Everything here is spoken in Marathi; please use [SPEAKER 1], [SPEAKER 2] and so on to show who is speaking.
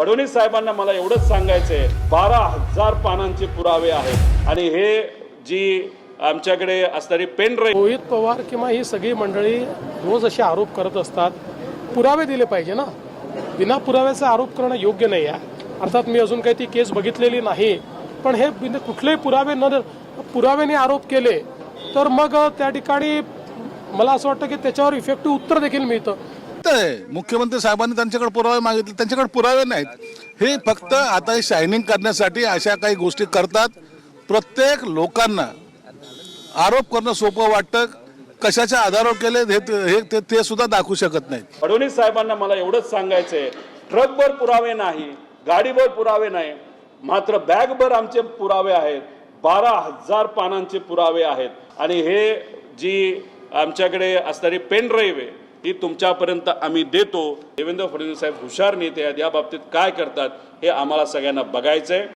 [SPEAKER 1] फडणवीस साहेबांना मला एवढंच सांगायचंय, 12,000 पानांचे पुरावे आहेत आणि हे जी आमच्याकडे असणारी पेन ड्राईव्ह,
[SPEAKER 2] रोहित पवार किंवा ही सगळी मंडळी रोज असे आरोप करत असतात. पुरावे दिले पाहिजे ना. बिना पुराव्याचा आरोप करणं योग्य नाही आहे. अर्थात मी अजून काही ती केस बघितलेली नाही, पण हे कुठलेही पुराव्याने आरोप केले तर मग त्या ठिकाणी मला असं वाटतं की त्याच्यावर इफेक्टिव्ह उत्तर देखील मिळतं.
[SPEAKER 3] मुख्यमंत्री साहेबांनी त्यांच्याकडे पुरावे मागितले, त्यांच्याकडे पुरावे नाहीत. हे फक्त आता शायनिंग करण्यासाठी अशा काही गोष्टी करतात. प्रत्येक लोकांना आरोप करणं सोपं वाटतं. कशाच्या आधारावर केले ते सुद्धा दाखवू शकत नाहीत.
[SPEAKER 1] फडणवीस साहेबांना मला एवढंच सांगायचंय, ट्रकभर पुरावे नाही, गाडीभर पुरावे नाही, मात्र बॅगभर आमचे पुरावे आहेत. 12,000 पानांचे पुरावे आहेत आणि हे जी आमच्याकडे असणारी पेन ड्राईव्ह आहे ही तुमच्यापर्यंत आम्ही देतो. देवेंद्र फडणवीस साहेब हुशार नेते आहेत, या बाबतीत काय करतात हे आम्हाला सगळ्यांना बघायचंय.